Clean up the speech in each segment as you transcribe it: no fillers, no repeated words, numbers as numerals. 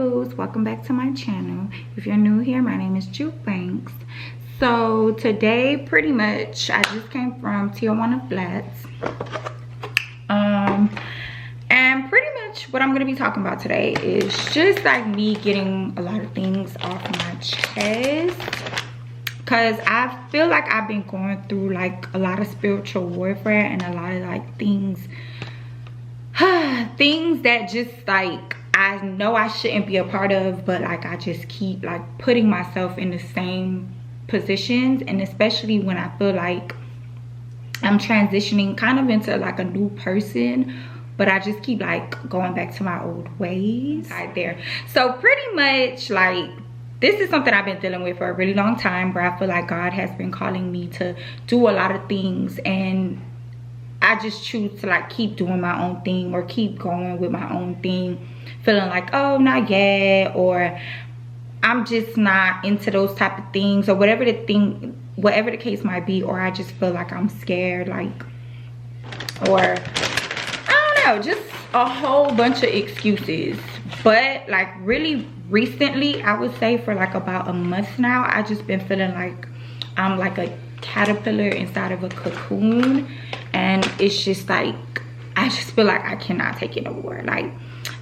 booze, welcome back to my channel. If you're new here, my name is Juke Banks. So today pretty much I just came from Tijuana Flats, and pretty much what I'm going to be talking about today is just like me getting a lot of things off my chest, because I feel like I've been going through like a lot of spiritual warfare and a lot of like things that just like I know I shouldn't be a part of, but like I just keep like putting myself in the same positions, and especially when I feel like I'm transitioning kind of into like a new person, but I just keep like going back to my old ways right there. So pretty much like this is something I've been dealing with for a really long time, where I feel like God has been calling me to do a lot of things, and I just choose to like keep doing my own thing or keep going with my own thing, feeling like, oh, not yet, or I'm just not into those type of things, or whatever the case might be, or I just feel like I'm scared, like, or I don't know, just a whole bunch of excuses. But like really recently, I would say for like about a month now, I just been feeling like I'm like a caterpillar inside of a cocoon, and it's just like I just feel like I cannot take it no more. Like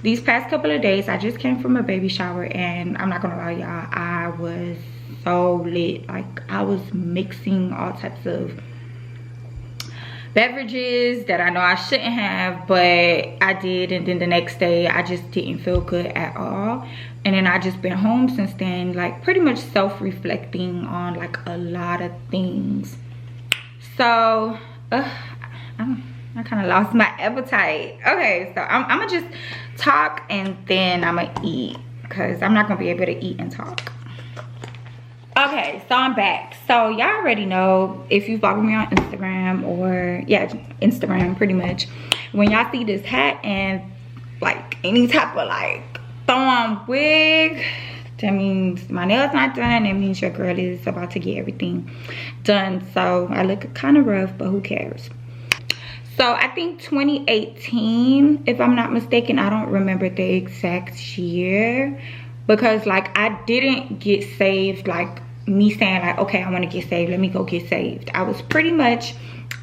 these past couple of days, I just came from a baby shower, and I'm not gonna lie, y'all, I was so lit. Like I was mixing all types of beverages that I know I shouldn't have, but I did, and then the next day I just didn't feel good at all. And then I just been home since then, like pretty much self-reflecting on like a lot of things. So I kind of lost my appetite. Okay, so I'm gonna just talk and then I'm gonna eat, because I'm not gonna be able to eat and talk. Okay, so I'm back. So y'all already know, if you follow me on Instagram, or yeah, Instagram pretty much, when y'all see this hat and like any type of like throw-on wig, that means my nails not done. That means your girl is about to get everything done. So I look kind of rough, but who cares? So I think 2018, if I'm not mistaken, I don't remember the exact year, because like I didn't get saved like me saying like, okay, I want to get saved, let me go get saved. I was pretty much,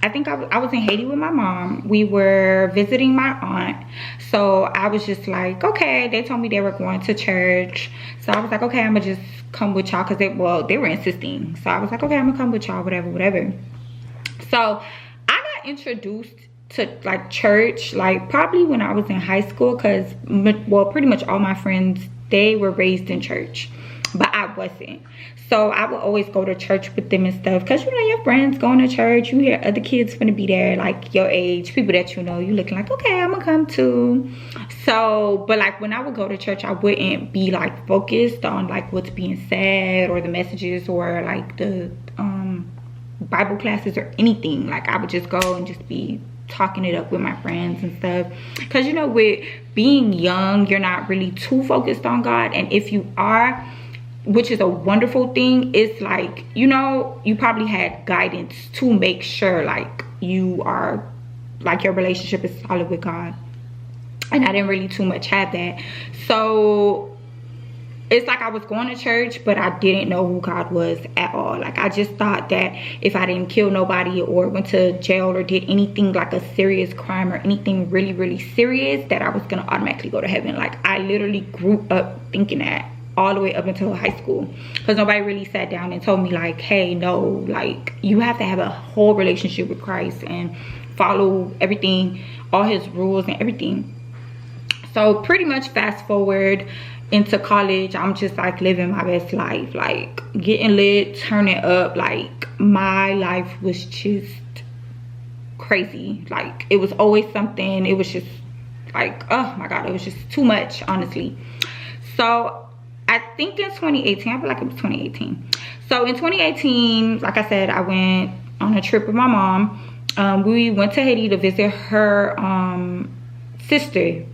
I think I was in Haiti with my mom. We were visiting my aunt, so I was just like, okay, they told me they were going to church, so I was like, okay, I'm gonna just come with y'all, because they were insisting. So I was like, okay, I'm gonna come with y'all, whatever. So I got introduced to like church like probably when I was in high school, because well, pretty much all my friends, they were raised in church, but I wasn't. So I would always go to church with them and stuff, because you know your friends going to church, you hear other kids gonna be there like your age, people that you know, you looking like, okay, I'm gonna come too. So but like when I would go to church, I wouldn't be like focused on like what's being said or the messages or like the Bible classes or anything. Like I would just go and just be talking it up with my friends and stuff, because you know with being young, you're not really too focused on God, and if you are, which is a wonderful thing, it's like, you know, you probably had guidance to make sure like you are like your relationship is solid with God, and I didn't really too much have that. So it's like I was going to church, but I didn't know who God was at all. Like I just thought that if I didn't kill nobody or went to jail or did anything like a serious crime or anything really, really serious, that I was gonna automatically go to heaven. Like I literally grew up thinking that all the way up until high school, because nobody really sat down and told me like, hey, no, like you have to have a whole relationship with Christ and follow everything, all his rules and everything. So pretty much fast forward into college, I'm just like living my best life, like getting lit, turning up. Like my life was just crazy. Like it was always something. It was just like, oh my God, it was just too much, honestly. So I think in 2018, I feel like it was 2018. So in 2018, like I said, I went on a trip with my mom. We went to Haiti to visit her sister.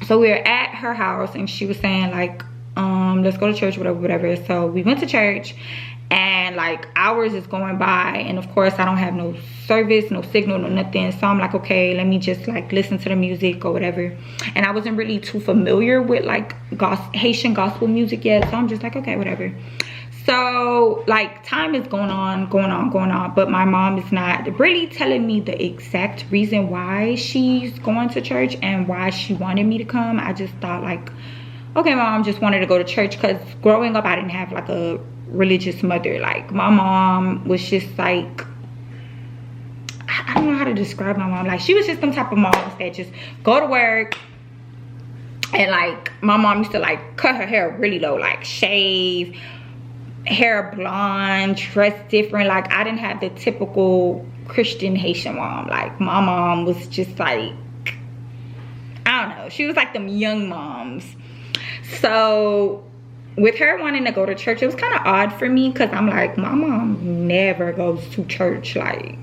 So we were at her house, and she was saying like, let's go to church, whatever. So we went to church, and like hours is going by, and of course I don't have no service, no signal, no nothing. So I'm like, okay, let me just like listen to the music or whatever. And I wasn't really too familiar with like Haitian gospel music yet, so I'm just like, okay, whatever. So like time is going on, but my mom is not really telling me the exact reason why she's going to church and why she wanted me to come. I just thought like, okay, mom just wanted to go to church, because growing up I didn't have like a religious mother. Like my mom was just like, I don't know how to describe my mom. Like she was just some type of moms that just go to work, and like my mom used to like cut her hair really low, like shave, hair blonde, dress different. Like I didn't have the typical Christian Haitian mom. Like my mom was just like, I don't know, she was like them young moms. So with her wanting to go to church, it was kind of odd for me, because I'm like, my mom never goes to church. Like,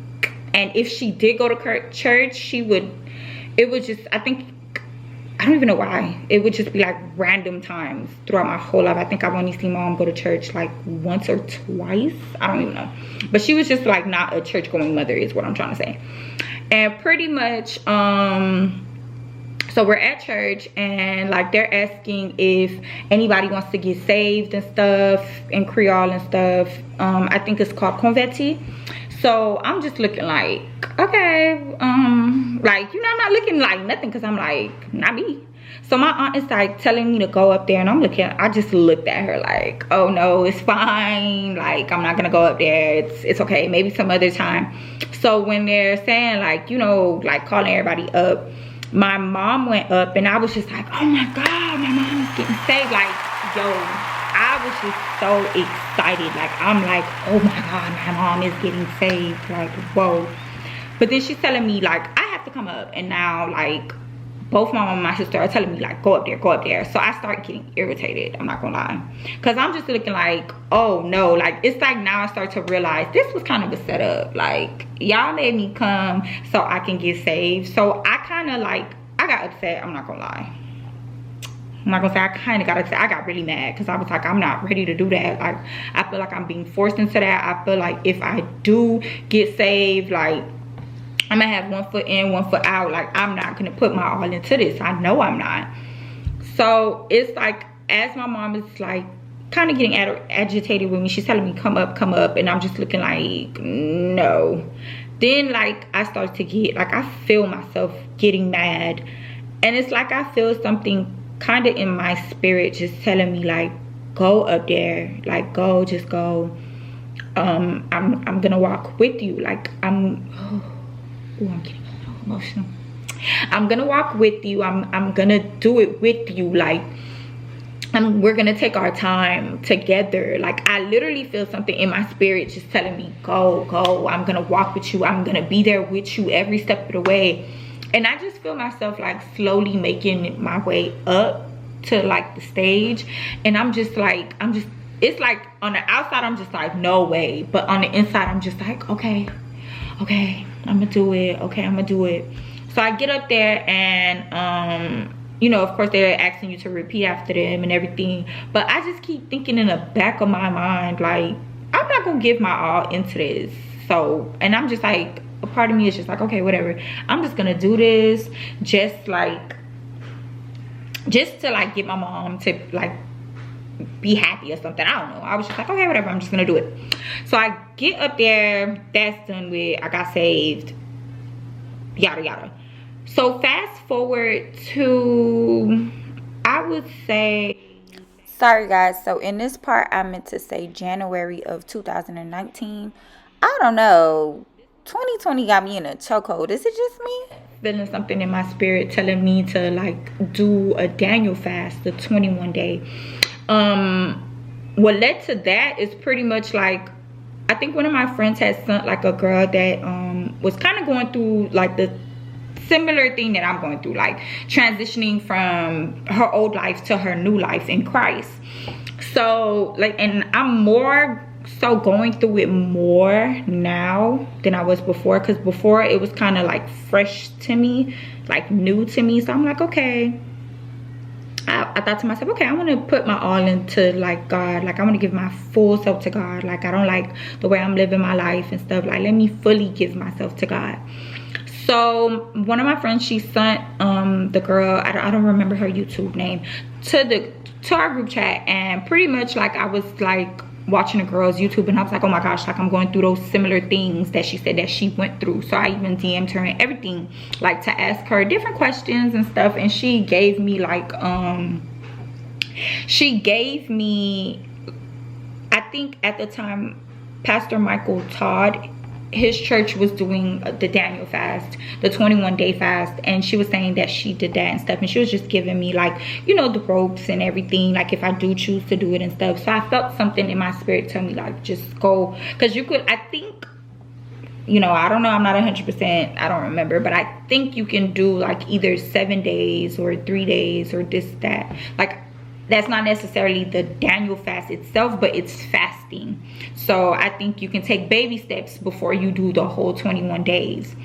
and if she did go to church, she would, it would just, I think, I don't even know why, it would just be like random times throughout my whole life. I think I've only seen mom go to church like once or twice, I don't even know. But she was just like not a church going mother, is what I'm trying to say. And pretty much so we're at church, and like they're asking if anybody wants to get saved and stuff in Creole and stuff. I think it's called converti. So I'm just looking like, okay, like, you know, I'm not looking like nothing, because I'm like, not me. So my aunt is like telling me to go up there, and I'm looking, I just looked at her like, oh no, it's fine, like I'm not gonna go up there, it's okay, maybe some other time. So when they're saying like, you know, like calling everybody up, my mom went up, and I was just like, oh my god, my mom is getting saved. Like, yo, I was just so excited. Like, I'm like, oh my god, my mom is getting saved. Like, whoa. But then she's telling me like I have to come up, and now like both my mom and my sister are telling me like, go up there. So I start getting irritated, I'm not gonna lie, because I'm just looking like, oh no. Like, it's like now I start to realize this was kind of a setup. Like, y'all made me come so I can get saved. So I kind of like, I got upset, I'm not gonna lie. I'm not gonna say I kind of got upset. I got really mad, because I was like, I'm not ready to do that. Like, I feel like I'm being forced into that. I feel like if I do get saved, like I'm gonna have one foot in, one foot out. Like, I'm not gonna put my all into this. I know I'm not. So it's like, as my mom is like kind of getting agitated with me, she's telling me come up, and I'm just looking like, no. Then like I start to get like, I feel myself getting mad, and it's like I feel something kind of in my spirit just telling me like, go up there, like go, just go. I'm gonna walk with you. Like I'm getting emotional. I'm gonna walk with you. I'm gonna do it with you. Like, we're gonna take our time together. Like, I literally feel something in my spirit just telling me, go. I'm gonna walk with you. I'm gonna be there with you every step of the way. And I just feel myself like slowly making my way up to like the stage, and I'm just like, it's like on the outside I'm just like, no way, but on the inside I'm just like, okay, I'm gonna do it. Okay, I'm gonna do it. So I get up there, and you know, of course they're asking you to repeat after them and everything, but I just keep thinking in the back of my mind like, I'm not gonna give my all into this. So, and I'm just like, a part of me is just like, okay, whatever, I'm just gonna do this just to like get my mom to like be happy or something. I don't know. I was just like, okay, whatever, I'm just gonna do it. So I get up there, that's done with, I got saved, yada yada. So fast forward to, I would say, sorry guys, so in this part I meant to say January of 2019. I don't know, 2020 got me in a chokehold. Is it just me? Feeling something in my spirit telling me to like do a Daniel fast, the 21 day. What led to that is pretty much like, I think one of my friends had sent like a girl that was kind of going through like the similar thing that I'm going through, like transitioning from her old life to her new life in Christ. So like, and I'm more so going through it more now than I was before, because before it was kind of like fresh to me, like new to me. So I'm like, okay, I thought to myself, okay, I want to put my all into like God. Like I want to give my full self to God. Like I don't like the way I'm living my life and stuff. Like let me fully give myself to God. So one of my friends, she sent the girl, I don't remember her YouTube name, to our group chat, and pretty much like I was like watching the girl's YouTube, and I was like, oh my gosh, like I'm going through those similar things that she said that she went through. So I even DM'd her and everything, like to ask her different questions and stuff, and she gave me like I think at the time Pastor Michael Todd, his church was doing the Daniel fast, the 21-day fast, and she was saying that she did that and stuff, and she was just giving me like, you know, the ropes and everything, like if I do choose to do it and stuff. So I felt something in my spirit tell me like just go, because you could, I think, you know, I don't know, I'm not 100%, I don't remember, but I think you can do like either 7 days or 3 days or this, that, like that's not necessarily the Daniel fast itself, but it's fasting. So I think you can take baby steps before you do the whole 21 days.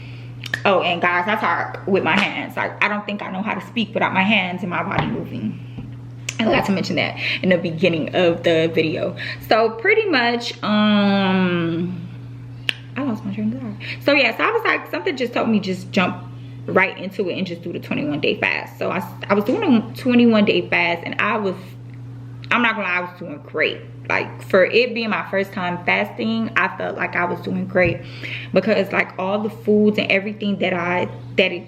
Oh, and guys, I talk with my hands. Like I don't think I know how to speak without my hands and my body moving. I forgot to mention that in the beginning of the video. So pretty much, I lost my train of thought. So yeah, so I was like, something just told me just jump right into it and just do the 21-day fast. So I was doing a 21-day fast, and I'm not gonna lie, I was doing great. Like for it being my first time fasting, I felt like I was doing great, because like all the foods and everything that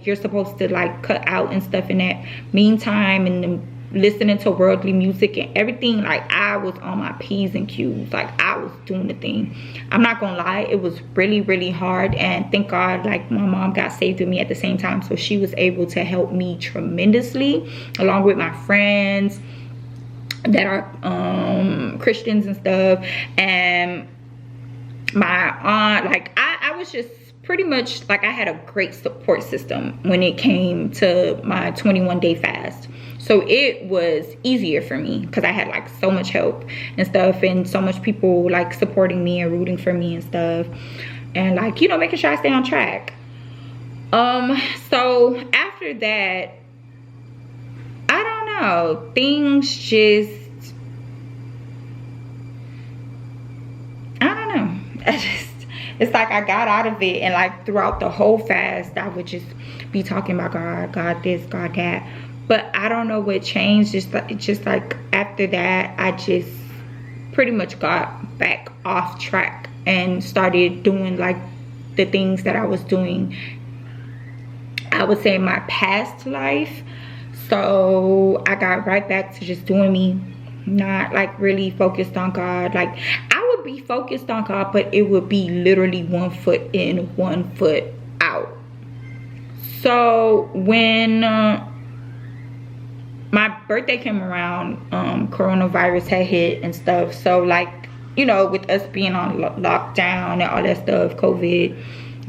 you're supposed to like cut out and stuff in that meantime, and then listening to worldly music and everything, like I was on my P's and Q's. Like I was doing the thing. I'm not gonna lie, it was really, really hard, and thank God like my mom got saved with me at the same time, so she was able to help me tremendously, along with my friends that are Christians and stuff, and my aunt. Like I was just pretty much like I had a great support system when it came to my 21-day fast. So it was easier for me because I had like so much help and stuff, and so much people like supporting me and rooting for me and stuff, and like, you know, making sure I stay on track. So after that, I don't know, things just, I don't know. It's like I got out of it, and like throughout the whole fast, I would just be talking about God this, God that. But I don't know what changed. Just like after that, I just pretty much got back off track and started doing like the things that I was doing, I would say, in my past life. So I got right back to just doing me, not like really focused on God. Like I would be focused on God, but it would be literally 1 foot in, 1 foot out. So when my birthday came around, coronavirus had hit and stuff. So like, you know, with us being on lockdown and all that stuff, COVID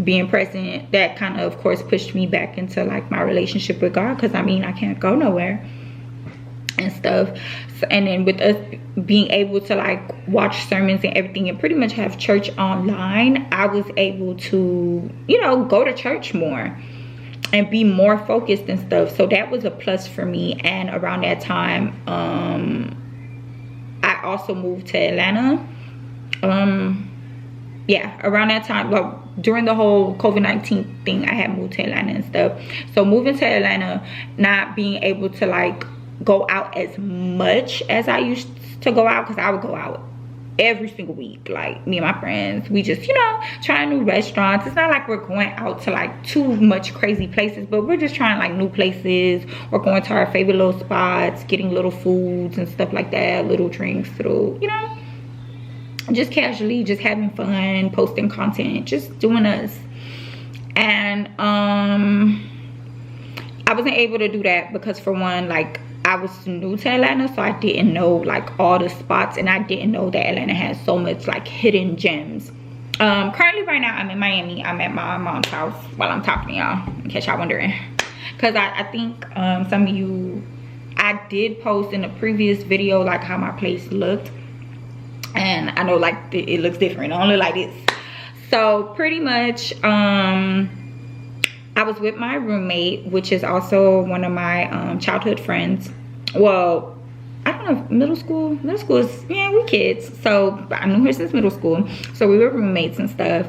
being present, that kind of course pushed me back into like my relationship with God, because I mean I can't go nowhere and stuff. So, and then with us being able to like watch sermons and everything and pretty much have church online, I was able to, you know, go to church more and be more focused and stuff. So that was a plus for me. And around that time, I also moved to Atlanta. Yeah, around that time, like during the whole COVID-19 thing, I had moved to Atlanta and stuff. So moving to Atlanta, not being able to like go out as much as I used to go out, because I would go out every single week, like me and my friends, we just, you know, trying new restaurants. It's not like we're going out to like too much crazy places, but we're just trying like new places, or going to our favorite little spots, getting little foods and stuff like that, little drinks, little, you know, just casually, just having fun, posting content, just doing us. And I wasn't able to do that because, for one, like I was new to Atlanta, so I didn't know like all the spots, and I didn't know that Atlanta has so much like hidden gems. Currently right now I'm in Miami. I'm at my mom's house while I'm talking to y'all, in case y'all wondering, because I think some of you, I did post in a previous video like how my place looked, and I know like it looks different, only like this. So pretty much I was with my roommate, which is also one of my childhood friends. well, I don't know, middle school is, yeah, we kids, so I knew her since middle school, so we were roommates and stuff.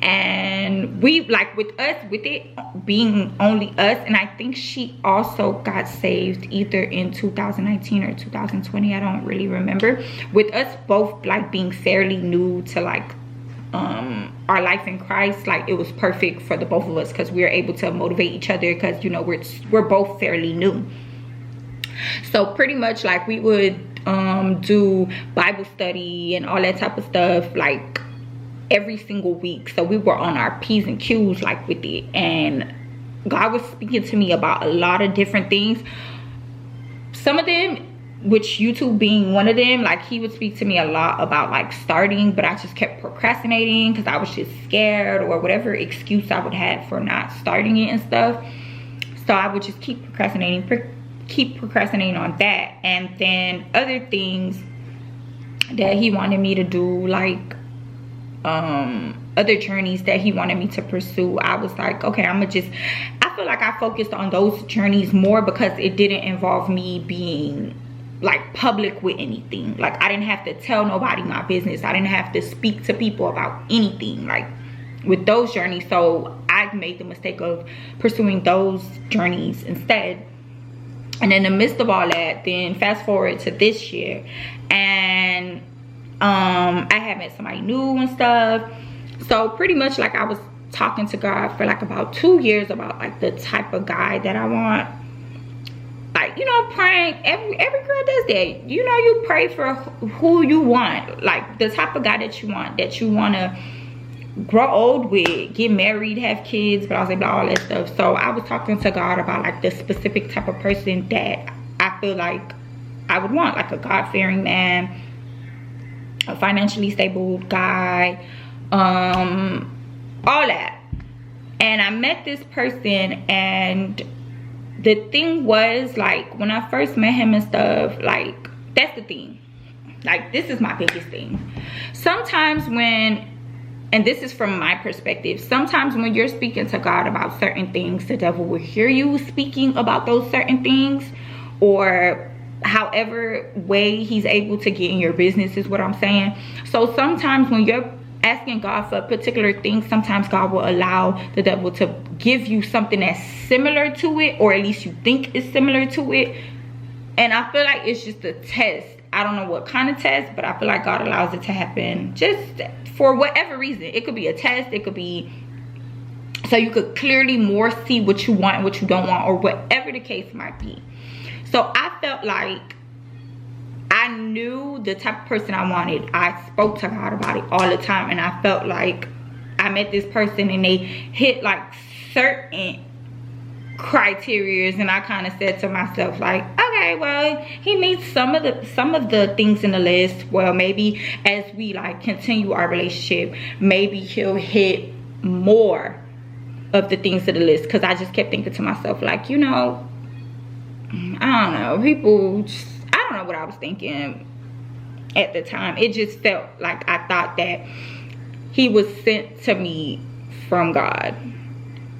And we, like, with it being only us, and I think she also got saved either in 2019 or 2020, I don't really remember. With us both, like, being fairly new to, like, our life in Christ, like, it was perfect for the both of us, because we were able to motivate each other, because, you know, we're both fairly new. So pretty much, like, we would do Bible study and all that type of stuff, like, every single week. So we were on our P's and Q's, like, with it, and God was speaking to me about a lot of different things. Some of them, which YouTube being one of them, like, he would speak to me a lot about, like, starting, but I just kept procrastinating because I was just scared, or whatever excuse I would have for not starting it and stuff. So I would just keep procrastinating on that. And then other things that he wanted me to do, like other journeys that he wanted me to pursue, I was like, okay, I feel like I focused on those journeys more because it didn't involve me being, like, public with anything. Like, I didn't have to tell nobody my business. I didn't have to speak to people about anything, like, with those journeys. So I made the mistake of pursuing those journeys instead. And in the midst of all that, then fast forward to this year, and I had met somebody new and stuff. So pretty much, like, I was talking to God for, like, about 2 years about, like, the type of guy that I want. Like, you know, praying, every girl does that. You know, you pray for who you want, like, the type of guy that you want to grow old with, get married, have kids, blah blah blah, all that stuff. So I was talking to God about, like, the specific type of person that I feel like I would want, like, a God-fearing man, a financially stable guy, all that. And I met this person, and the thing was, like, when I first met him and stuff, like, that's the thing, like, this is my biggest thing. Sometimes and this is from my perspective, sometimes when you're speaking to God about certain things, the devil will hear you speaking about those certain things, or however way he's able to get in your business, is what I'm saying. So sometimes when you're asking God for a particular thing, sometimes God will allow the devil to give you something that's similar to it, or at least you think is similar to it. And I feel like it's just a test. I don't know what kind of test, but I feel like God allows it to happen just for whatever reason. It could be a test, it could be so you could clearly more see what you want and what you don't want, or whatever the case might be. So I felt like I knew the type of person I wanted. I spoke to God about it all the time, and I felt like I met this person and they hit, like, certain criteria, and I kind of said to myself, like, okay, well, he meets some of the things in the list. Well, maybe as we, like, continue our relationship, maybe he'll hit more of the things to the list. Because I just kept thinking to myself, like, you know, I don't know, people just, I don't know what I was thinking at the time. It just felt like I thought that he was sent to me from God.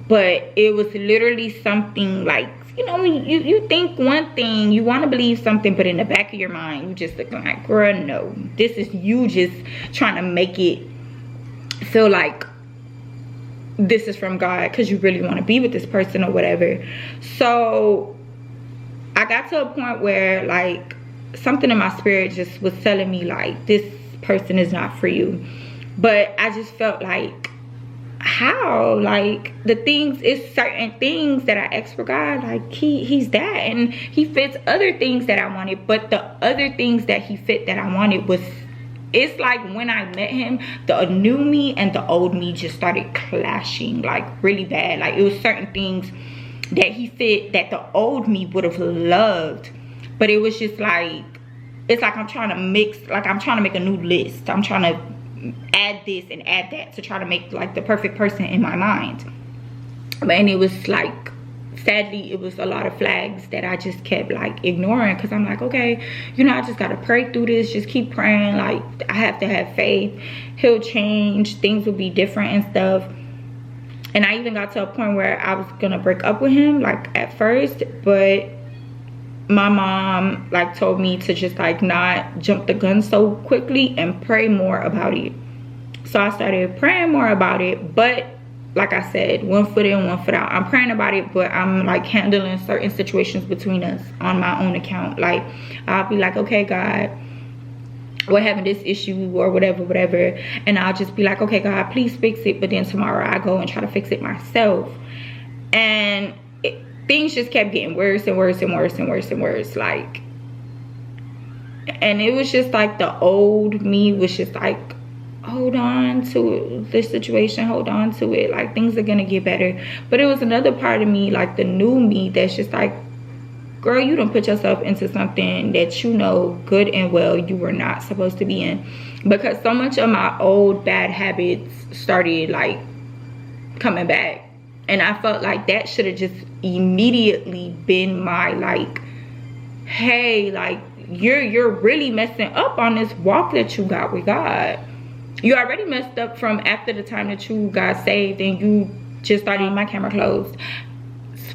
But it was literally something, like, you know, you think one thing, you want to believe something, but in the back of your mind, you just looking like, girl, no. This is you just trying to make it feel like this is from God because you really want to be with this person or whatever. So I got to a point where, like, something in my spirit just was telling me, like, this person is not for you. But I just felt like, how? Like, the things, it's certain things that I asked for God, like, he's that, and he fits other things that I wanted. But the other things that he fit that I wanted was, it's like when I met him, the new me and the old me just started clashing, like, really bad. Like, it was certain things that he fit that the old me would have loved, but it was just like, it's like I'm trying to mix, like, I'm trying to make a new list. I'm trying to add this and add that to try to make, like, the perfect person in my mind. And it was like, sadly, it was a lot of flags that I just kept, like, ignoring, because I'm like, okay, you know, I just gotta pray through this, just keep praying, like, I have to have faith, he'll change, things will be different and stuff. And I even got to a point where I was gonna break up with him, like, at first, but my mom like told me to just like not jump the gun so quickly and pray more about it. So I started praying more about it, but like I said, 1 foot in, 1 foot out. I'm praying about it, but I'm like handling certain situations between us on my own account. Like I'll be like, okay, God, we're having this issue or whatever, and I'll just be like, okay, God, please fix it. But then tomorrow I go and try to fix it myself, and things just kept getting worse and worse and worse and worse and worse. Like, and it was just like the old me was just like, hold on to this situation, hold on to it, like things are gonna get better. But it was another part of me, like the new me, that's just like, girl, you don't put yourself into something that you know good and well you were not supposed to be in. Because so much of my old bad habits started like coming back, and I felt like that should have just immediately been my like, hey, like you're really messing up on this walk that you got with God. You already messed up from after the time that you got saved and you just started, my camera closed,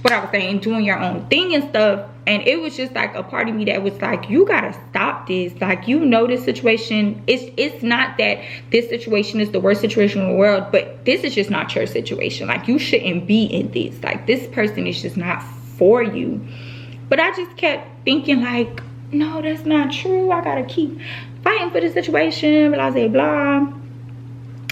what I was saying, doing your own thing and stuff. And it was just like a part of me that was like, you gotta stop this. Like, you know, this situation, it's not that this situation is the worst situation in the world, but this is just not your situation. Like, you shouldn't be in this. Like, this person is just not for you. But I just kept thinking like, no, that's not true. I gotta keep fighting for the situation, blah, blah, blah.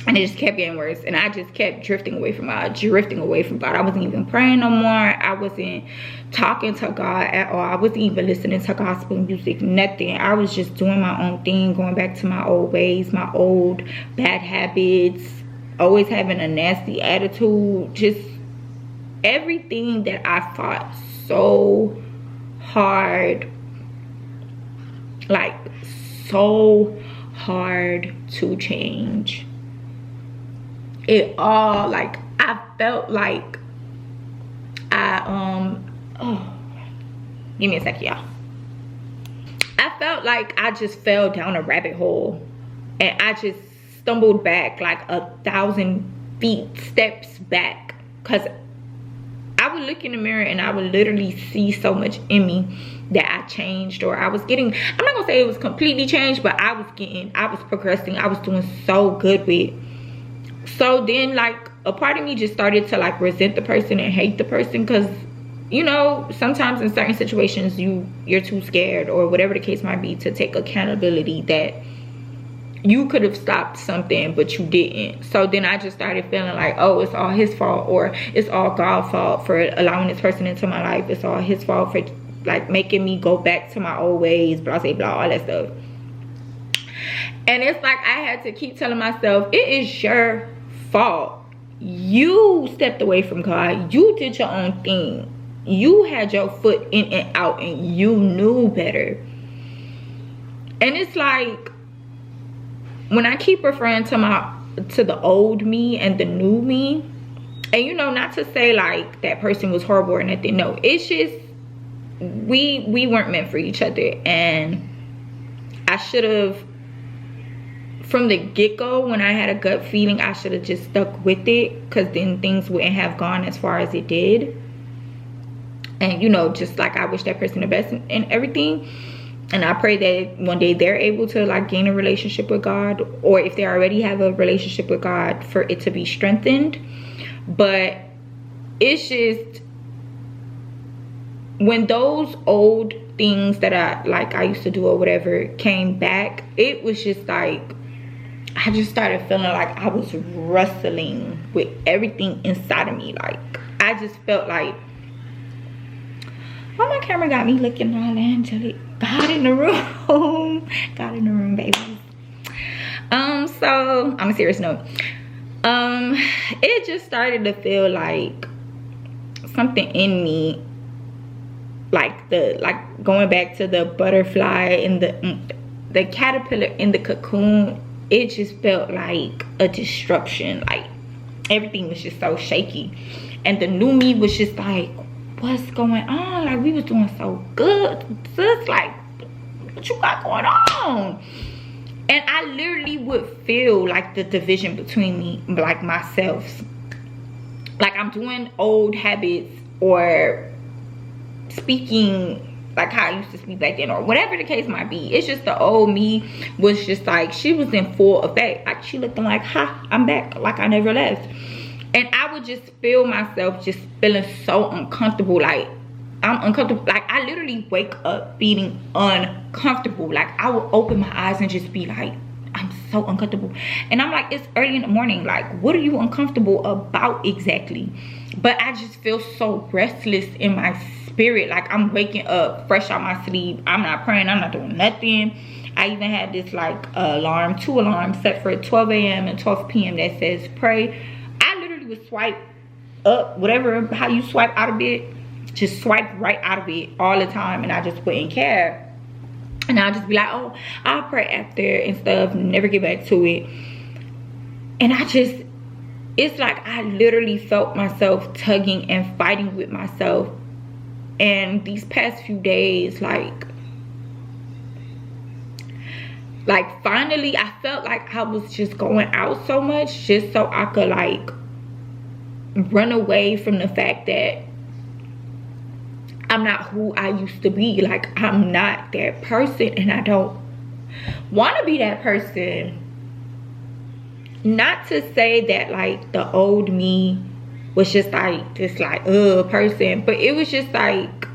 And it just kept getting worse, and I just kept drifting away from God. I wasn't even praying no more. I wasn't talking to God at all. I wasn't even listening to gospel music, nothing. I was just doing my own thing, going back to my old ways, my old bad habits, always having a nasty attitude, just everything that I fought so hard, like so hard to change. It all, like, I felt like give me a sec, y'all. I felt like I just fell down a rabbit hole, and I just stumbled back like 1,000 feet, steps back, because I would look in the mirror and I would literally see so much in me that I changed, or I was getting, I'm not gonna say it was completely changed, but I was progressing. I was doing so good with. So then, like, a part of me just started to like resent the person and hate the person, because, you know, sometimes in certain situations you're too scared or whatever the case might be to take accountability that you could have stopped something but you didn't. So then I just started feeling like, oh, it's all his fault, or it's all God's fault for allowing this person into my life. It's all his fault for like making me go back to my old ways, blah, blah, blah, all that stuff. And it's like I had to keep telling myself, it is your fault. You stepped away from God. You did your own thing. You had your foot in and out, and you knew better. And it's like, when I keep referring to the old me and the new me, and, you know, not to say like that person was horrible or nothing. No, it's just we weren't meant for each other, and I should have, from the get-go, when I had a gut feeling, I should have just stuck with it, because then things wouldn't have gone as far as it did. And, you know, just like I wish that person the best and everything, and I pray that one day they're able to like gain a relationship with God, or if they already have a relationship with God, for it to be strengthened. But it's just, when those old things that I used to do or whatever came back, it was just like, I just started feeling like I was wrestling with everything inside of me. Like, I just felt like, oh, my camera got me looking all angelic. God in the room. God in the room, baby. So on a serious note, it just started to feel like something in me, like going back to the butterfly and the caterpillar in the cocoon. It just felt like a disruption. Like, everything was just so shaky, and the new me was just like, what's going on? Like, we was doing so good, sis. Like, what you got going on? And I literally would feel like the division between me, like myself. Like, I'm doing old habits or speaking like how I used to speak back then, or whatever the case might be. It's just the old me was just like, she was in full effect. Like she looking like, ha, I'm back, like I never left. And I would just feel myself just feeling so uncomfortable. Like I'm uncomfortable. Like I literally wake up feeling uncomfortable. Like I would open my eyes and just be like, I'm so uncomfortable. And I'm like, it's early in the morning. Like, what are you uncomfortable about exactly? But I just feel so restless in my spirit. Like I'm waking up fresh out my sleep. I'm not praying. I'm not doing nothing. I even had this like alarm, 2 alarms set for 12 a.m. and 12 p.m. that says pray. I literally would swipe up, whatever, how you swipe out of bed, just swipe right out of it all the time. And I just wouldn't care. And I'll just be like, oh, I'll pray after and stuff, never get back to it. And I just, it's like I literally felt myself tugging and fighting with myself. And these past few days, like finally I felt like I was just going out so much just so I could like run away from the fact that I'm not who I used to be. Like I'm not that person, and I don't want to be that person. Not to say that like the old me was just like this like person, but it was just like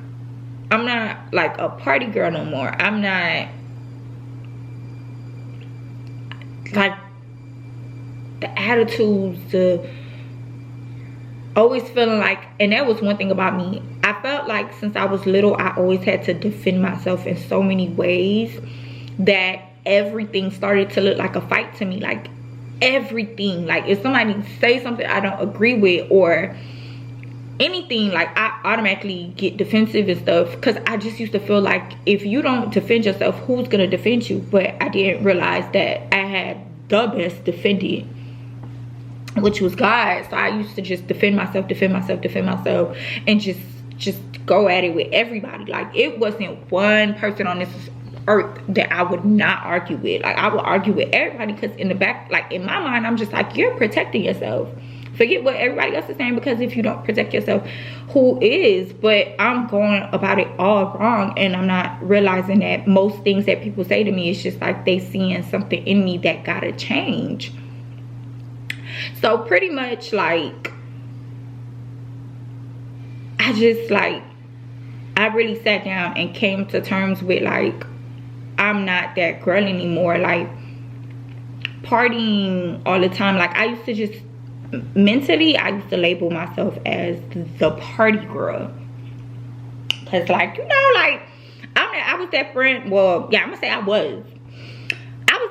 I'm not like a party girl no more. I'm not like the attitudes, the always feeling like, and that was one thing about me. I felt like since I was little, I always had to defend myself in so many ways that everything started to look like a fight to me. Like everything, like if somebody say something I don't agree with or anything, like I automatically get defensive and stuff, because I just used to feel like if you don't defend yourself, who's gonna defend you? But I didn't realize that I had the best defendant, which was God. So I used to just defend myself, and just go at it with everybody. Like it wasn't one person on this earth that I would not argue with. Like I would argue with everybody, because in the back, like in my mind, I'm just like, you're protecting yourself. Forget what everybody else is saying, because if you don't protect yourself, who is? But I'm going about it all wrong, and I'm not realizing that most things that people say to me is just like they seeing something in me that gotta change. So pretty much like I just like, I really sat down and came to terms with like, I'm not that girl anymore. Like partying all the time, like I used to just mentally, I used to label myself as the party girl, because like, you know, like I was that friend. Well, yeah, I'm gonna say I was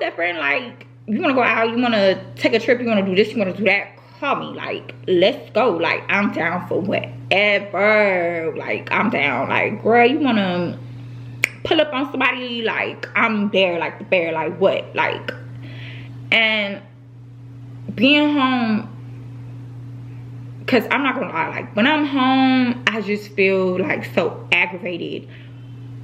that friend. Like, you want to go out, you want to take a trip, you want to do this, you want to do that, call me. Like, let's go. Like, I'm down for whatever. Like, I'm down. Like, girl, you want to pull up on somebody? Like, I'm there like the bear. Like, what? Like, and being home, because I'm not gonna lie, like when I'm home, I just feel like so aggravated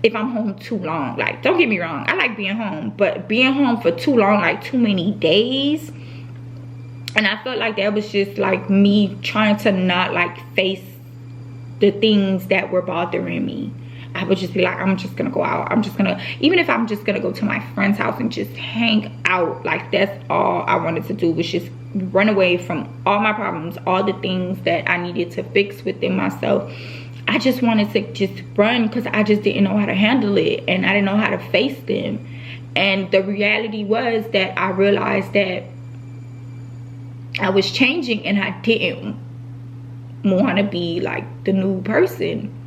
if I'm home too long. Like, don't get me wrong, I like being home, but being home for too long, like too many days, and I felt like that was just like me trying to not like face the things that were bothering me. I would just be like, I'm just gonna go out, I'm just gonna, even if I'm just gonna go to my friend's house and just hang out, like that's all I wanted to do, was just run away from all my problems, all the things that I needed to fix within myself. I just wanted to just run, because I just didn't know how to handle it, and I didn't know how to face them. And the reality was that I realized that I was changing, and I didn't want to be like the new person.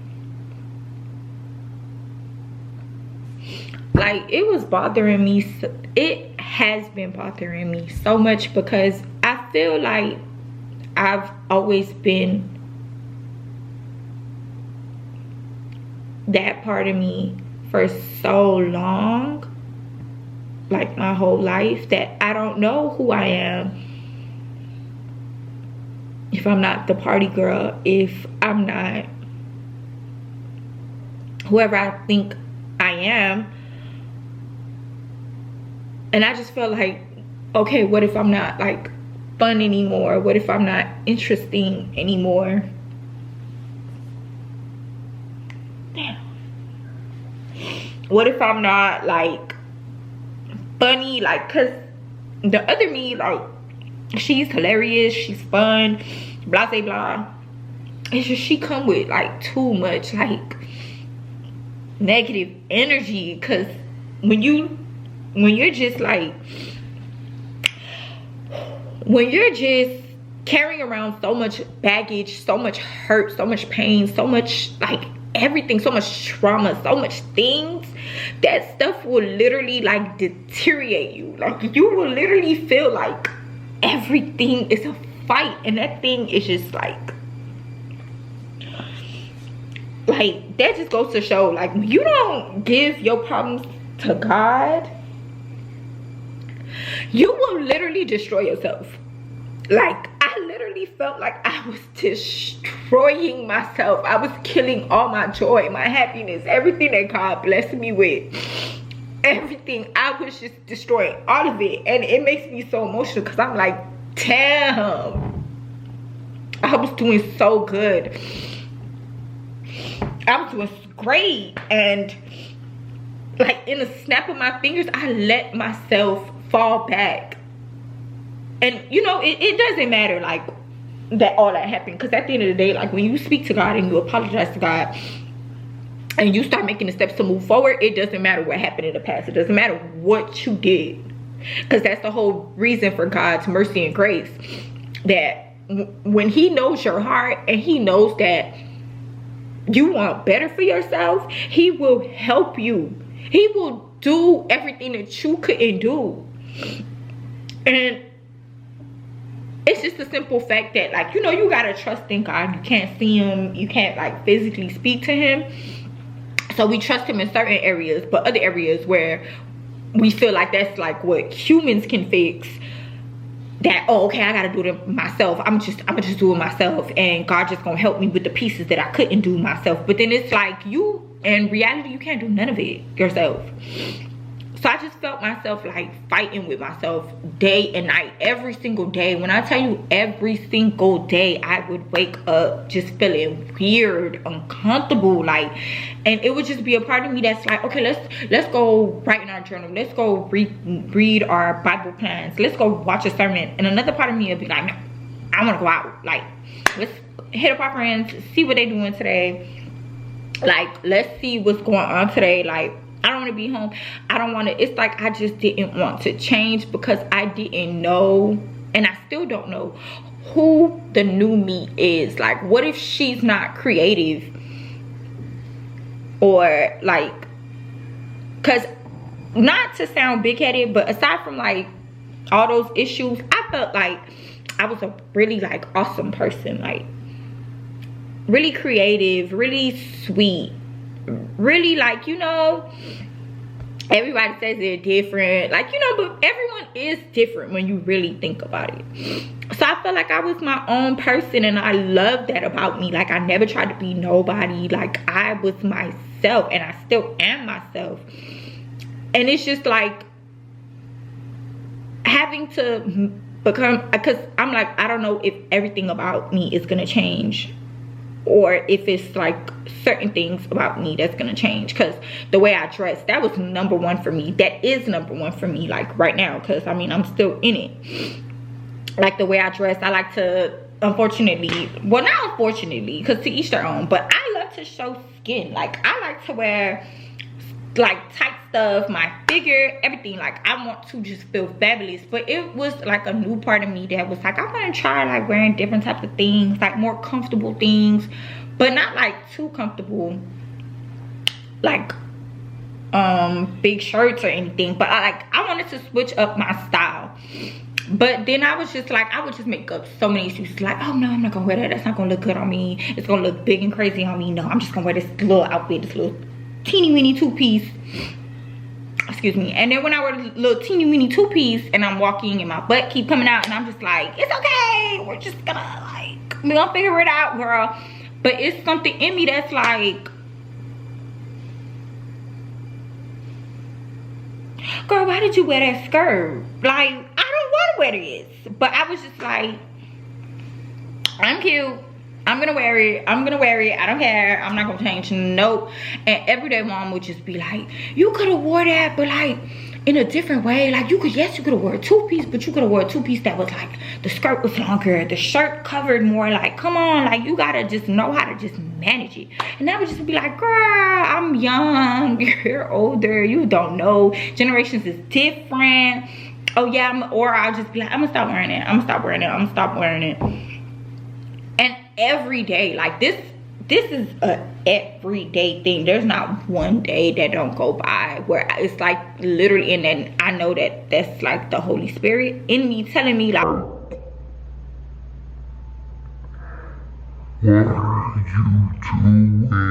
Like, it was bothering me. It has been bothering me so much, because I feel like I've always been that part of me for so long, like my whole life, that I don't know who I am if I'm not the party girl, if I'm not whoever I think I am. And I just felt like, okay, what if I'm not like fun anymore? What if I'm not interesting anymore? Damn. What if I'm not like funny? Like, cause the other me, like, she's hilarious, she's fun, blah blah blah. It's just she come with like too much like negative energy. Cause when you're just like, when you're just carrying around so much baggage, so much hurt, so much pain, so much like everything, so much trauma, so much things, that stuff will literally like deteriorate you. Like, you will literally feel like everything is a fight, and that thing is just like that just goes to show, like, when you don't give your problems to God, you will literally destroy yourself. Like, I literally felt like I was destroying myself. I was killing all my joy, my happiness, everything that God blessed me with. Everything. I was just destroying all of it. And it makes me so emotional because I'm like, damn. I was doing so good. I was doing great. And like, in a snap of my fingers, I let myself fall back. And you know, it doesn't matter like that all that happened, because at the end of the day, like, when you speak to God and you apologize to God and you start making the steps to move forward, it doesn't matter what happened in the past. It doesn't matter what you did, because that's the whole reason for God's mercy and grace, that when he knows your heart and he knows that you want better for yourself, he will help you. He will do everything that you couldn't do. And it's just a simple fact that, like, you know, you gotta trust in God. You can't see him, you can't like physically speak to him, so we trust him in certain areas, but other areas where we feel like that's like what humans can fix, that, oh, okay, I gotta do it myself, I'm gonna just do it myself, and God just gonna help me with the pieces that I couldn't do myself. But then it's like, you, in reality, you can't do none of it yourself. So I just felt myself like fighting with myself day and night, every single day. When I tell you, every single day, I would wake up just feeling weird, uncomfortable, like, and it would just be a part of me that's like, okay, let's go write in our journal, let's go read our Bible plans, let's go watch a sermon. And another part of me would be like, no, I want to go out, like, let's hit up our friends, see what they doing today, like, let's see what's going on today. Like, I don't want to be home. I don't want to. It's like I just didn't want to change, because I didn't know, and I still don't know, who the new me is. Like, what if she's not creative? Or like, because not to sound big-headed, but aside from like all those issues, I felt like I was a really like awesome person, like really creative, really sweet, really, like, you know, everybody says they're different, like, you know, but everyone is different when you really think about it. So I felt like I was my own person, and I love that about me. Like, I never tried to be nobody. Like, I was myself, and I still am myself. And it's just like having to become, because I'm like, I don't know if everything about me is gonna change, or if it's like certain things about me that's gonna change. Because the way I dress, that was number one for me. That is number one for me, like, right now, because I mean, I'm still in it. Like, the way I dress, I like to, unfortunately, well, not unfortunately, because to each their own, but I love to show skin. Like, I like to wear like tight stuff, my figure, everything. Like, I want to just feel fabulous. But it was like a new part of me that was like, I want to try like wearing different types of things, like more comfortable things, but not like too comfortable, like big shirts or anything. But I wanted to switch up my style. But then I was just like, I would just make up so many excuses, like, oh no, I'm not gonna wear that, that's not gonna look good on me, it's gonna look big and crazy on me. No, I'm just gonna wear this little outfit, this little teeny weeny two-piece, excuse me. And then when I wear a little teeny weeny two-piece and I'm walking and my butt keep coming out, and I'm just like, it's okay, we're just gonna, like, we're gonna figure it out, girl. But it's something in me that's like, girl, why did you wear that skirt? Like, I don't want to wear this. But I was just like, I'm cute, I'm gonna wear it. I don't care. I'm not gonna change. Nope. And everyday mom would just be like, you could have wore that, but like in a different way. Like you could have wore a two-piece, but you could have wore a two-piece that was like the skirt was longer, the shirt covered more. Like, come on, like you gotta just know how to just manage it. And I would just be like, girl, I'm young, you're older, you don't know. Generations is different. Oh yeah, or I'll just be like, I'm gonna stop wearing it. I'm gonna stop wearing it. I'm gonna stop wearing it. And every day, like this is a everyday thing. There's not one day that don't go by where it's like literally, and then I know that that's like the Holy Spirit in me telling me like, what are you doing?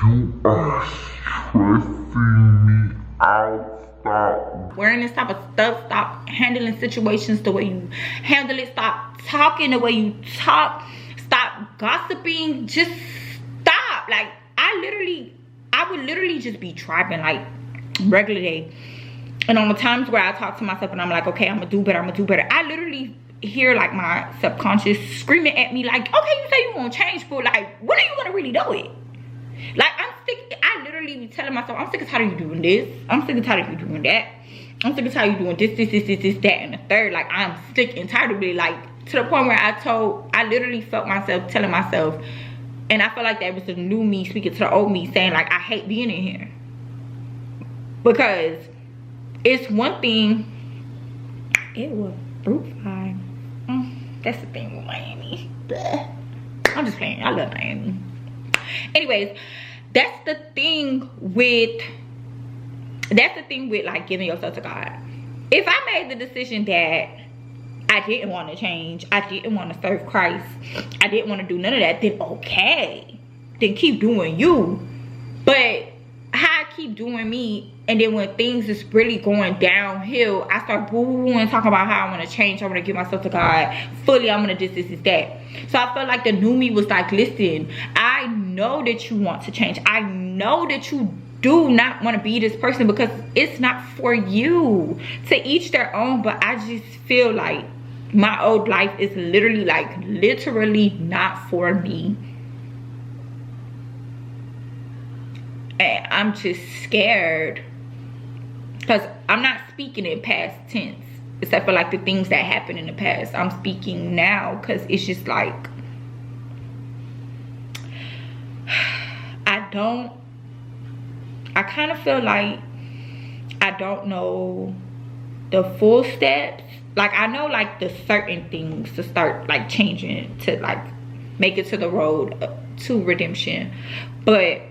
You are stressing me out. Stop wearing this type of stuff. Stop handling situations the way you handle it. Stop talking the way you talk. Stop gossiping. Just stop. Like I would literally just be trapping like regular day. And on the times where I talk to myself and I'm like, okay, I'm gonna do better, I literally hear like my subconscious screaming at me like, okay, you say you want to change, but like when are you gonna really do it? Like I literally be telling myself, I'm sick and tired of you doing this, I'm sick and tired of you doing that, I'm sick and tired of you doing this, that, and the third. Like I'm sick and tired of it. Like to the point where I literally felt myself telling myself, and I felt like that was the new me speaking to the old me, saying like, I hate being in here. Because it's one thing, it was fruit fly. That's the thing with Miami. Bleh. I'm just playing, I love Miami. Anyways, that's the thing with like giving yourself to God. If I made the decision that I didn't want to change, I didn't want to serve Christ, I didn't want to do none of that, then okay, then keep doing you. But how I keep doing me, and then when things is really going downhill, I start boo-hooing and talking about how I want to change, I want to give myself to God fully, I'm going to this, that. So I felt like the new me was like, listen, I know that you want to change, I know that you do not want to be this person, because it's not for you. To each their own, but I just feel like my old life is literally not for me. And I'm just scared, because I'm not speaking in past tense, except for like the things that happened in the past. I'm speaking now, because it's just like I kind of feel like I don't know the full steps. Like I know like the certain things to start like changing, to like make it to the road to redemption. But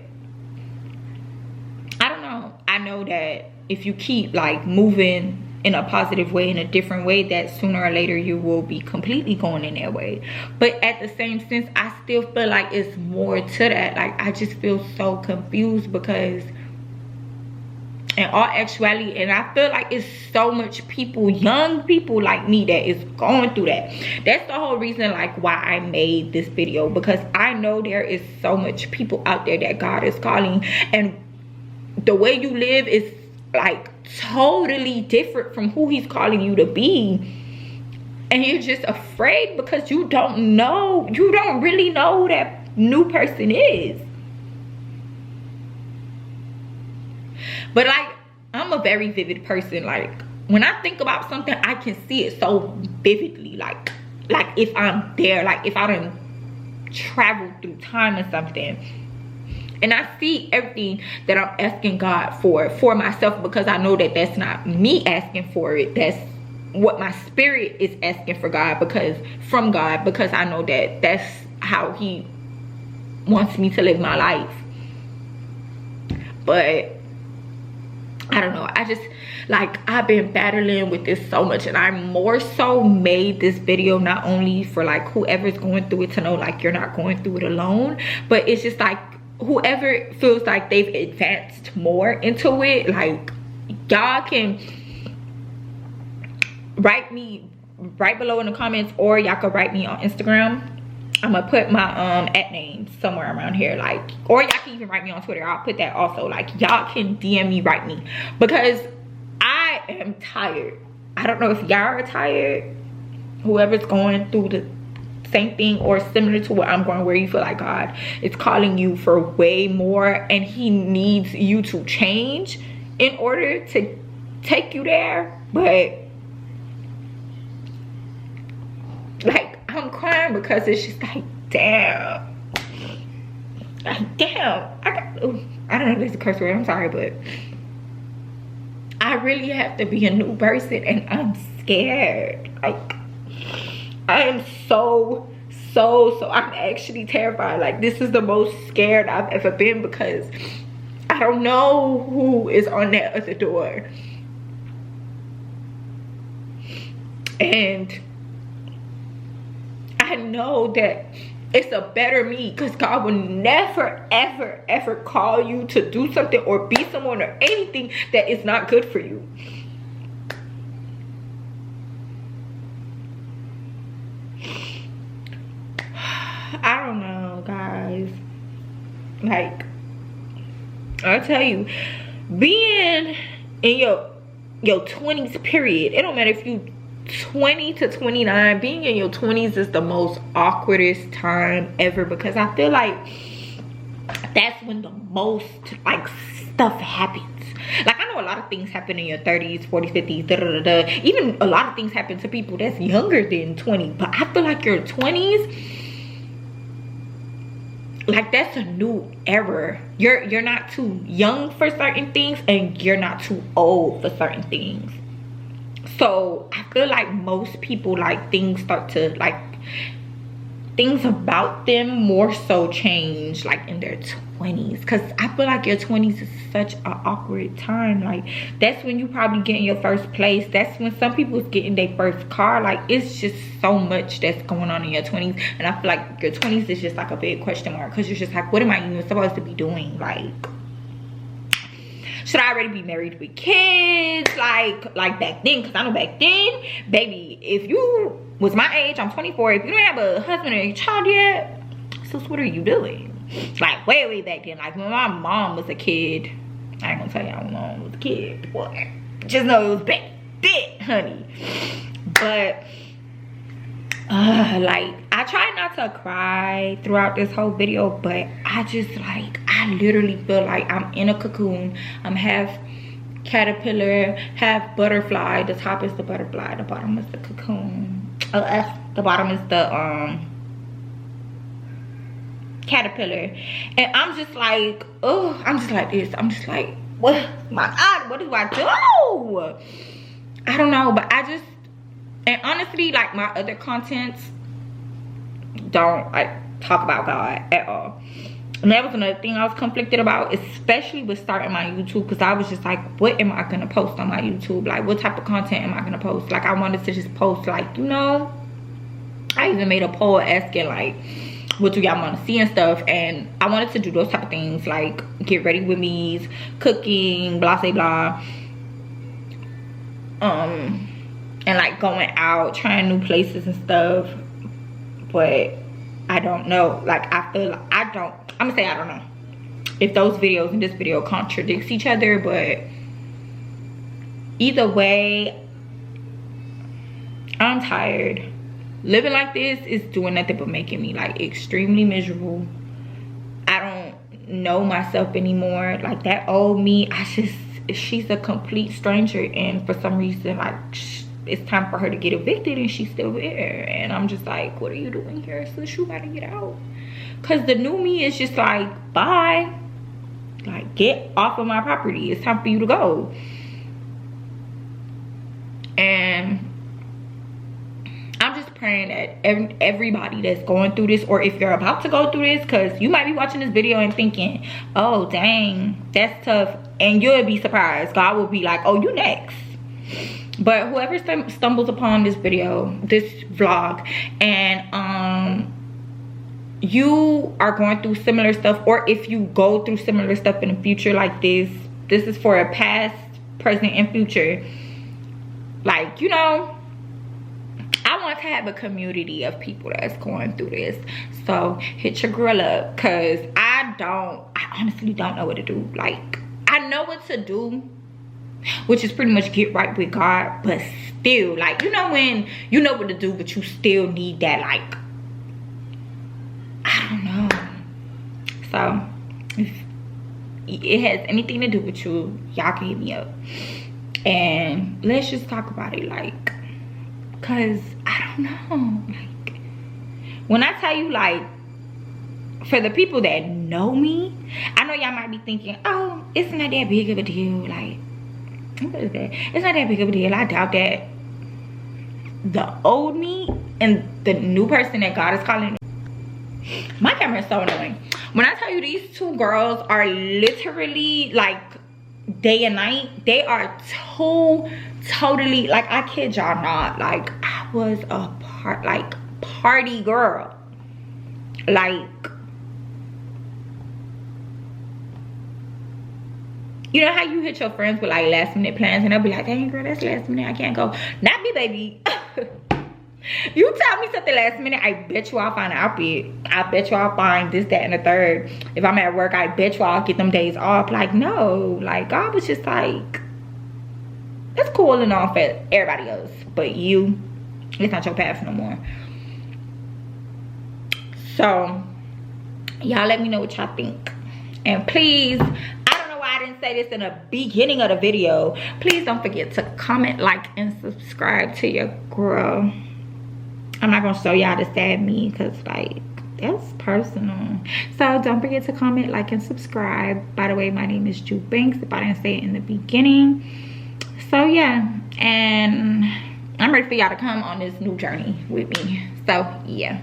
I don't know. I know that if you keep like moving in a positive way, in a different way, that sooner or later you will be completely going in that way. But at the same sense, I still feel like it's more to that. Like I just feel so confused, because in all actuality, and I feel like it's so much people, young people like me, that is going through that. That's the whole reason like why I made this video, because I know there is so much people out there that God is calling, and the way you live is like totally different from who he's calling you to be. And you're just afraid because you don't really know who that new person is. But like, I'm a very vivid person. Like when I think about something, I can see it so vividly. Like if I'm there, like if I done traveled through time or something, and I see everything that I'm asking God for myself, because I know that that's not me asking for it. That's what my spirit is asking for God, from God, because I know that that's how he wants me to live my life. But I don't know, I just like, I've been battling with this so much, and I more so made this video not only for like whoever's going through it to know like you're not going through it alone, but it's just like whoever feels like they've advanced more into it, like y'all can write me right below in the comments, or y'all can write me on Instagram. I'm gonna put my at name somewhere around here, like, or y'all can even write me on Twitter. I'll put that also. Like y'all can DM me, write me, because I am tired. I don't know if y'all are tired, whoever's going through the same thing or similar to what I'm going, where you feel like God is calling you for way more and he needs you to change in order to take you there. But like, I'm crying because it's just like, damn, I don't know if this is a curse word, I'm sorry, but I really have to be a new person and I'm scared. Like, I am so I'm actually terrified. Like, this is the most scared I've ever been because I don't know who is on that other door. And I know that it's a better me, because God will never ever call you to do something or be someone or anything that is not good for you. I don't know, guys. Like, I'll tell you, being in your 20s period, it don't matter if you 20 to 29, being in your 20s is the most awkwardest time ever, because I feel like that's when the most like stuff happens. Like, I know a lot of things happen in your 30s, 40s, 50s, even a lot of things happen to people that's younger than 20, but I feel like your 20s, like, that's a new era. You're not too young for certain things and you're not too old for certain things. So I feel like most people, like, things start to, like, things about them more so change like in their 20s, because I feel like your 20s is such an awkward time. Like, that's when you probably get in your first place. That's when some people is getting their first car. Like, it's just so much that's going on in your 20s, and I feel like your 20s is just like a big question mark, because you're just like, what am I even supposed to be doing? Like, should I already be married with kids like back then? Because I know back then, baby, if you was my age, I'm 24, if you don't have a husband or a child yet, so what are you doing? Like, way back then, like when my mom was a kid, I ain't gonna tell y'all when my mom was a kid, boy, just know it was back then, honey. But like, I try not to cry throughout this whole video, but I just, like, I literally feel like I'm in a cocoon. I'm half caterpillar, half butterfly. The top is the butterfly, the bottom is the cocoon. The bottom is the caterpillar, and I'm just like, oh, I'm just like this. I'm just like, what, my God, what do I do? I don't know, but I just, and honestly, like, my other contents don't like talk about God at all. And that was another thing I was conflicted about, especially with starting my YouTube, because I was just like, what am I gonna post on my YouTube? Like, what type of content am I gonna post? Like, I wanted to just post, like, you know, I even made a poll asking, like, what do y'all want to see and stuff, and I wanted to do those type of things, like get ready with me's, cooking, blah blah blah, and like going out, trying new places and stuff. But I don't know, like, I feel like I'm gonna say I don't know if those videos and this video contradicts each other, but either way, I'm tired. Living like this is doing nothing but making me, like, extremely miserable. I don't know myself anymore. Like, that old me, she's a complete stranger, and for some reason, like, it's time for her to get evicted and she's still there, and I'm just like, what are you doing here, sis? You gotta get out. Because the new me is just like, bye, like, get off of my property. It's time for you to go. And I'm just praying that everybody that's going through this, or if you're about to go through this, because you might be watching this video and thinking, oh dang, that's tough, and you'll be surprised. God will be like, oh, you next. But whoever stumbles upon this video, this vlog, and you are going through similar stuff, or if you go through similar stuff in the future, like this is for a past, present, and future. Like, you know, I want to have a community of people that's going through this. So hit your girl up, because I honestly don't know what to do. Like, I know what to do, which is pretty much get right with God, but still, like, you know, when you know what to do, but you still need that, like, So if it has anything to do with you, y'all can hit me up and let's just talk about it. Like, cause I don't know, like, when I tell you, like, for the people that know me, I know y'all might be thinking, oh, it's not that big of a deal. Like, what is that? It's not that big of a deal. I doubt that. The old me and the new person that God is calling. My camera is so annoying. When I tell you these two girls are literally like day and night, they are totally, like, I kid y'all not, like, I was a party girl. Like, you know how you hit your friends with like last minute plans and they'll be like, dang girl, that's last minute, I can't go. Not me, baby. You tell me something last minute, I bet you I'll find an outfit. I bet you I'll find this, that, and the third. If I'm at work, I bet you I'll get them days off. Like, no, like, God was just like, it's cool and all for everybody else, but you, it's not your path no more. So y'all let me know what y'all think. And please, I didn't say this in the beginning of the video, please don't forget to comment, like, and subscribe to your girl. I'm not gonna show y'all the sad me because, like, that's personal. So don't forget to comment, like, and subscribe. By the way, my name is Ju Banks, if I didn't say it in the beginning. So yeah, and I'm ready for y'all to come on this new journey with me. So yeah.